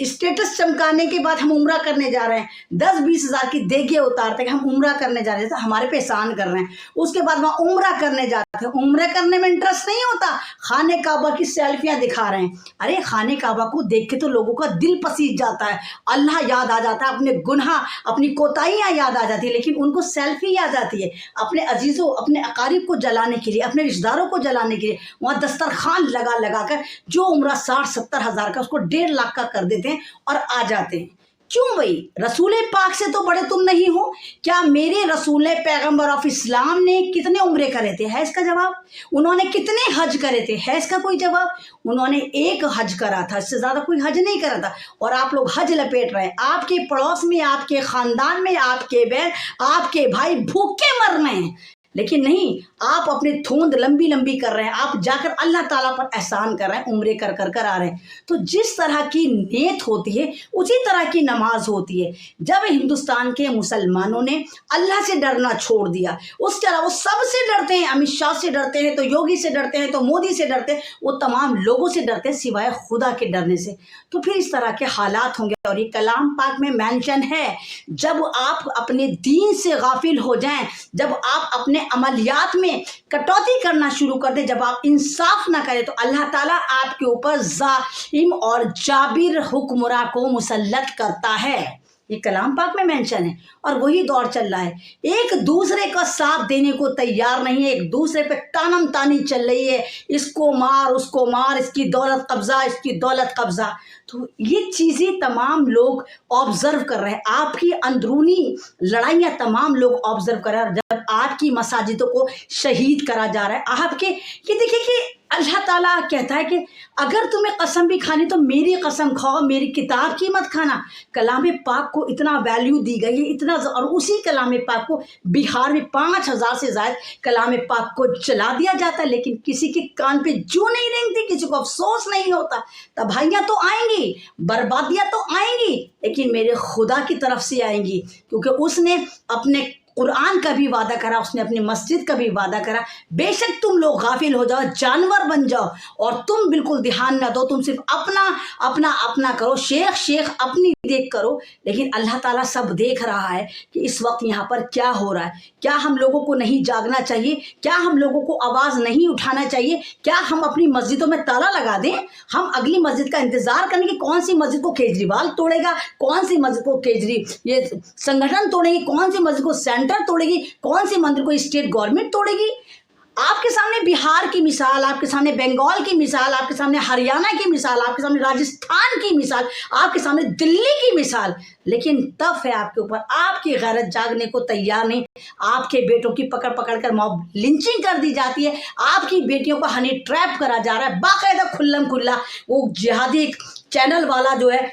Status چمکانے کے بعد ہم عمرہ کرنے جا رہے ہیں, 10-20 ہزار کی دیگیں اتارتے کہ ہم عمرہ کرنے جا رہے ہیں, ہمارے پہ احسان کر رہے ہیں. اس کے بعد وہاں عمرہ کرنے جاتے ہیں, عمرہ کرنے میں انٹرسٹ نہیں ہوتا, خانہ کعبہ کی سیلفیاں دکھا رہے ہیں. ارے خانہ کعبہ کو دیکھ کے تو لوگوں کا دل پسیج جاتا ہے, اللہ یاد آ جاتا ہے, اپنے گناہ اپنی کوتاہیاں یاد آ جاتی ہے, لیکن ان کو سیلفی یاد آتی ہے اپنے عزیزوں اپنے اقارب کو جلانے کے لیے, اپنے رشتہ داروں کو جلانے کے لیے. وہاں دسترخوان لگا کر جو عمرہ 60-70 ہزار کا اس کو 1.5 لاکھ کا کر دیتے ہیں اور آ جاتے ہیں. کیوں بھائی؟ رسول پاک سے تو بڑے تم نہیں ہو کیا؟ میرے رسول پیغمبر آف اسلام نے کتنے عمرے کرے تھے؟ ہے اس کا جواب. انہوں نے کتنے حج کرے تھے؟ ہے اس کا کوئی جواب. انہوں نے ایک حج کرا تھا, اس سے زیادہ کوئی حج نہیں کرا تھا. اور آپ لوگ حج لپیٹ رہے ہیں, آپ کے پڑوس میں, آپ کے خاندان میں, آپ کے بہن, آپ کے بھائی بھوکے مر رہے ہیں, لیکن نہیں, آپ اپنے تھوند لمبی کر رہے ہیں, آپ جا کر اللہ تعالیٰ پر احسان کر رہے ہیں, عمرے کر آ رہے ہیں. تو جس طرح کی نیت ہوتی ہے اسی طرح کی نماز ہوتی ہے. جب ہندوستان کے مسلمانوں نے اللہ سے ڈرنا چھوڑ دیا, اس کے علاوہ وہ سب سے ڈرتے ہیں, امت شاہ سے ڈرتے ہیں, تو یوگی سے ڈرتے ہیں, تو مودی سے ڈرتے ہیں, وہ تمام لوگوں سے ڈرتے ہیں سوائے خدا کے ڈرنے سے. تو پھر اس طرح کے حالات ہوں گے. اور یہ کلام پاک میں مینشن ہے, جب آپ اپنے دین سے غافل ہو جائیں, جب آپ اپنے عملیات میں کٹوتی کرنا شروع کر دیں, جب آپ انصاف نہ کریں, تو اللہ تعالیٰ آپ کے اوپر ظالم اور جابر حکمراں کو مسلط کرتا ہے. یہ کلام پاک میں مینشن ہے. اور وہی دور چل رہا ہے, ایک دوسرے کا ساتھ دینے کو تیار نہیں ہے, ایک دوسرے پہ تانم تانی چل رہی ہے, اس کو مار, اس کو مار, اس کی دولت قبضہ, اس کی دولت قبضہ. تو یہ چیزیں تمام لوگ آبزرو کر رہے ہیں, آپ کی اندرونی لڑائیاں تمام لوگ آبزرو کر رہے ہیں. جب آپ کی مساجدوں کو شہید کرا جا رہا ہے, آپ کے یہ دیکھیں کہ اللہ تعالیٰ کہتا ہے کہ اگر تمہیں قسم بھی کھانی تو میری قسم کھاؤ, میری کتاب کی مت کھانا. کلام پاک کو اتنا ویلیو دی گئی ہے, اتنا, اور اسی کلام پاک کو بہار میں 5000 سے زائد کلام پاک کو چلا دیا جاتا ہے, لیکن کسی کے کان پہ جو نہیں رینگتی, کسی کو افسوس نہیں ہوتا. تباہیاں تو آئیں گی, بربادیاں تو آئیں گی, لیکن میرے خدا کی طرف سے آئیں گی, کیونکہ اس نے اپنے قرآن کا بھی وعدہ کرا, اس نے اپنی مسجد کا بھی وعدہ کرا. بے شک تم لوگ غافل ہو جاؤ, جانور بن جاؤ, اور تم بالکل دھیان نہ دو, تم صرف اپنا کرو, شیخ اپنی دیکھ کرو. لیکن اللہ تعالیٰ سب دیکھ رہا ہے کہ اس وقت یہاں پر کیا ہو رہا ہے. کیا ہم لوگوں کو نہیں جاگنا چاہیے؟ کیا ہم لوگوں کو آواز نہیں اٹھانا چاہیے؟ کیا ہم اپنی مسجدوں میں تالا لگا دیں؟ ہم اگلی مسجد کا انتظار کریں کہ کون سی مسجد کو کیجریوال توڑے گا, کون سی مسجد کو یہ سنگھٹن توڑے گی, کون سی مسجد کو سینٹر توڑے گی, کون سی مندر کو اسٹیٹ گورنمنٹ توڑے گی؟ آپ کے سامنے بہار کی مثال, آپ کے سامنے بنگال کی مثال, آپ کے سامنے ہریانہ کی مثال, آپ کے سامنے راجستھان کی مثال, آپ کے سامنے دلی کی مثال, لیکن تب ہے آپ کے اوپر, آپ کی غیرت جاگنے کو تیار نہیں. آپ کے بیٹوں کی پکڑ کر موب لنچنگ کر دی جاتی ہے, آپ کی بیٹیوں کو ہنی ٹریپ کرا جا رہا ہے باقاعدہ کھلم کھلا. وہ جہادی چینل والا جو ہے,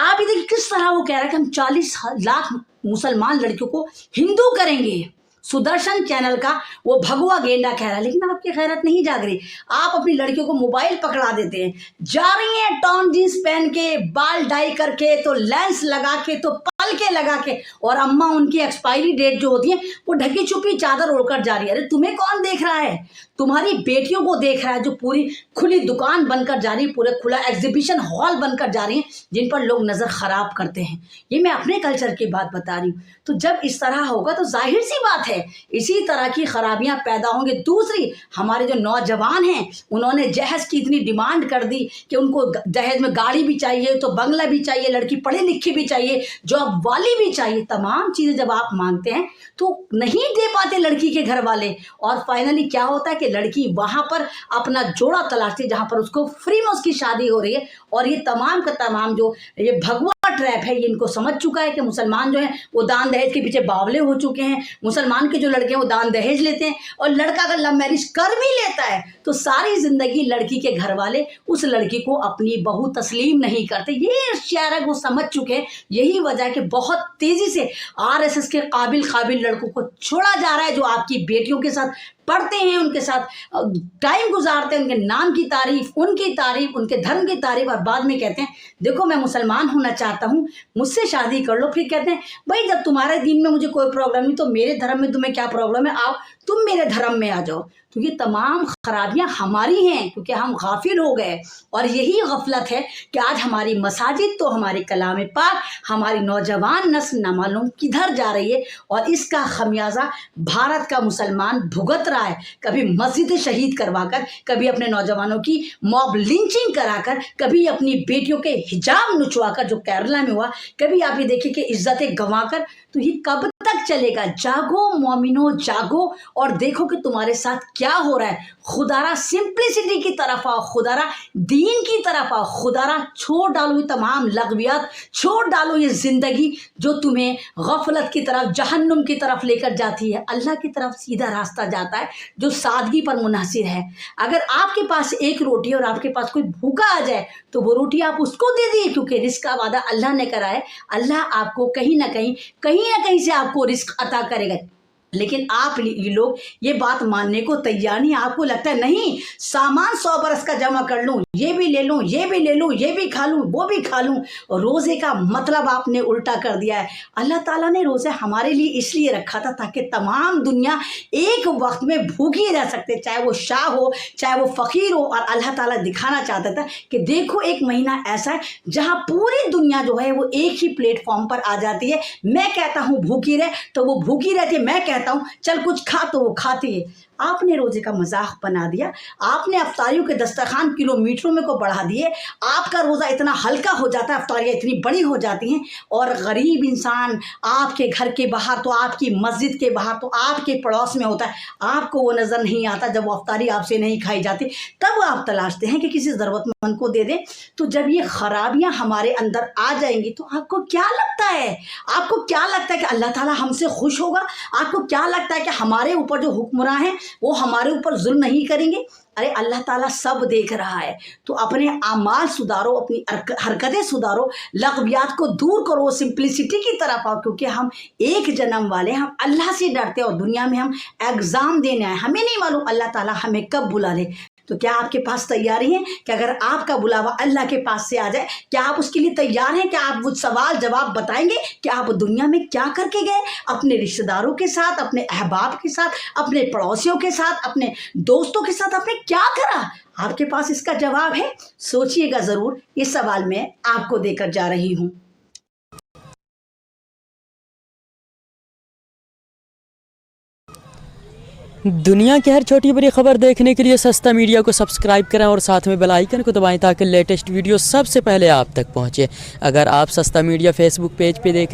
آپ یہ دیکھیں کس طرح وہ کہہ رہا ہے کہ ہم 40 لاکھ مسلمان لڑکیوں کو ہندو کریں گے. سدرشن چینل کا وہ بھگوا گینڈا کہہ رہا ہے, لیکن آپ کی غیرت نہیں جاگ رہی. آپ اپنی لڑکیوں کو موبائل پکڑا دیتے ہیں, جا رہی ہیں ٹام جینس پہن کے, بال ڈائی کر کے, تو لینس لگا کے, تو پلکے لگا کے, اور اماں ان کی ایکسپائری ڈیٹ جو ہوتی ہے وہ ڈھکی چھپی چادر اوڑھ کر جا رہی ہے. ارے تمہیں کون دیکھ رہا ہے؟ تمہاری بیٹیوں کو دیکھ رہا ہے, جو پوری کھلی دکان بن کر جا رہی ہے, پورے کھلا ایگزیبیشن ہال بن کر جا رہی ہیں, جن پر لوگ نظر خراب کرتے ہیں. یہ میں اپنے کلچر کی بات بتا رہی ہوں. تو جب اس طرح ہوگا تو ظاہر سی بات ہے اسی طرح کی خرابیاں پیدا ہوں گی. دوسری, ہمارے جو نوجوان ہیں انہوں نے جہیز کی اتنی ڈیمانڈ کر دی کہ ان کو جہیز میں گاڑی بھی چاہیے, تو بنگلہ بھی چاہیے, لڑکی پڑھی لکھی بھی چاہیے, جاب والی بھی چاہیے. تمام چیزیں جب آپ مانگتے ہیں تو نہیں دے پاتے لڑکی کے گھر والے, اور فائنلی کیا ہوتا ہے کہ لڑکی وہاں پر اپنا جوڑا تلاشتی جہاں پر اس کو فری میں اس کی شادی ہو رہی ہے. اور یہ تمام کا تمام جو یہ بھگوا ٹریپ ہے, یہ ان کو سمجھ چکا ہے کہ مسلمان جو ہیں وہ دان دہیج کے پیچھے باولے ہو چکے ہیں. مسلمان کے جو لڑکے ہیں وہ دان دہیج لیتے ہیں, اور لڑکا اگر لو میرج کر بھی لیتا ہے تو ساری زندگی لڑکی کے گھر والے اس لڑکی کو اپنی بہو تسلیم نہیں کرتے. یہ شعر وہ سمجھ چکے ہیں. یہی وجہ ہے کہ بہت تیزی سے RSS کے قابل لڑکوں کو چھوڑا جا رہا ہے, جو آپ کی بیٹیوں کے ساتھ پڑھتے ہیں, ان کے ساتھ ٹائم گزارتے ہیں, ان کے نام کی تعریف, ان کی تعریف, ان کے دھرم کی تعریف, اور بعد میں کہتے ہیں دیکھو میں مسلمان ہونا چاہتا ہوں, مجھ سے شادی کر لو. پھر کہتے ہیں بھائی جب تمہارے دین میں مجھے کوئی پرابلم نہیں تو میرے دھرم میں تمہیں کیا پرابلم ہے, آؤ تم میرے دھرم میں آ جاؤ. تو یہ تمام خرابیاں ہماری ہیں کیونکہ ہم غافل ہو گئے, اور یہی غفلت ہے کہ آج ہماری مساجد تو ہمارے کلام پاک, ہماری نوجوان نسل نہ معلوم کدھر جا رہی ہے, اور اس کا خمیازہ بھارت کا مسلمان بھگت رہا ہے. کبھی مسجد شہید کروا کر, کبھی اپنے نوجوانوں کی موب لنچنگ کرا کر, کبھی اپنی بیٹیوں کے حجاب نچوا کر جو کیرلا میں ہوا, کبھی آپ یہ دیکھیں کہ عزتیں گنوا کر. تو یہ کب تک چلے گا؟ جاگو مومنو جاگو اور دیکھو کہ تمہارے ساتھ کیا ہو رہا ہے. خدارا سمپلسٹی کی طرف آؤ, خدارا دین کی طرف آؤ, خدارا چھوڑ ڈالو یہ تمام لغویات, چھوڑ ڈالو یہ زندگی جو تمہیں غفلت کی طرف, جہنم کی طرف لے کر جاتی ہے. اللہ کی طرف سیدھا راستہ جاتا ہے جو سادگی پر منحصر ہے. اگر آپ کے پاس ایک روٹی اور آپ کے پاس کوئی بھوکا آ جائے تو وہ روٹی آپ اس کو دے دیے, کیونکہ رزق کا وعدہ اللہ نے کرا ہے. اللہ آپ کو کہیں نہ کہیں سے آپ کو رزق عطا کرے گا. لیکن آپ یہ لوگ یہ بات ماننے کو تیار نہیں. آپ کو لگتا ہے نہیں سامان 100 برس کا جمع کر لوں, یہ بھی لے لوں, یہ بھی لے لوں, یہ بھی کھا لوں, وہ بھی کھا لوں. روزے کا مطلب آپ نے الٹا کر دیا ہے. اللہ تعالیٰ نے روزے ہمارے لیے اس لیے رکھا تھا تاکہ تمام دنیا ایک وقت میں بھوکی رہ سکتے, چاہے وہ شاہ ہو چاہے وہ فقیر ہو. اور اللہ تعالیٰ دکھانا چاہتا تھا کہ دیکھو ایک مہینہ ایسا ہے جہاں پوری دنیا جو ہے وہ ایک ہی پلیٹ فارم پر آ جاتی ہے. میں کہتا ہوں بھوکی رہ تو وہ بھوکی رہتی ہے, میں کہتا ہوں چل کچھ کھا تو وہ کھاتی ہے. آپ نے روزے کا مذاق بنا دیا, آپ نے افطاریوں کے دسترخوان کلومیٹروں میں کو بڑھا دیے. آپ کا روزہ اتنا ہلکا ہو جاتا ہے, افطاریاں اتنی بڑی ہو جاتی ہیں, اور غریب انسان آپ کے گھر کے باہر تو آپ کی مسجد کے باہر تو آپ کے پڑوس میں ہوتا ہے, آپ کو وہ نظر نہیں آتا. جب وہ افطاری آپ سے نہیں کھائی جاتی تب آپ تلاشتے ہیں کہ کسی ضرورت مند کو دے دیں. تو جب یہ خرابیاں ہمارے اندر آ جائیں گی تو آپ کو کیا لگتا ہے, آپ کو کیا لگتا ہے کہ اللہ تعالیٰ ہم سے خوش ہوگا؟ آپ کو کیا لگتا ہے کہ ہمارے اوپر جو حکمراں ہیں وہ ہمارے اوپر ظلم نہیں کریں گے؟ ارے اللہ تعالیٰ سب دیکھ رہا ہے. تو اپنے اعمال سدھارو, اپنی حرکتیں سدھارو, لغویات کو دور کرو, سمپلسٹی کی طرف آؤ, کیونکہ ہم ایک جنم والے, ہم اللہ سے ڈرتے اور دنیا میں ہم ایگزام دینے آئے. ہمیں نہیں معلوم اللہ تعالیٰ ہمیں کب بلا لے. تو کیا آپ کے پاس تیاری ہیں کہ اگر آپ کا بلاوا اللہ کے پاس سے آ جائے, کیا آپ اس کے لیے تیار ہیں کہ آپ وہ سوال جواب بتائیں گے کہ آپ دنیا میں کیا کر کے گئے, اپنے رشتہ داروں کے ساتھ, اپنے احباب کے ساتھ, اپنے پڑوسیوں کے ساتھ, اپنے دوستوں کے ساتھ آپ نے کیا کرا؟ آپ کے پاس اس کا جواب ہے؟ سوچئے گا ضرور. یہ سوال میں آپ کو دے کر جا رہی ہوں. دنیا کی ہر چھوٹی بڑی خبر دیکھنے کے لیے سستا میڈیا کو سبسکرائب کریں اور ساتھ میں بیل آئیکن کو دبائیں تاکہ لیٹسٹ ویڈیو سب سے پہلے آپ تک پہنچے. اگر آپ سستا میڈیا فیس بک پیج پہ دیکھ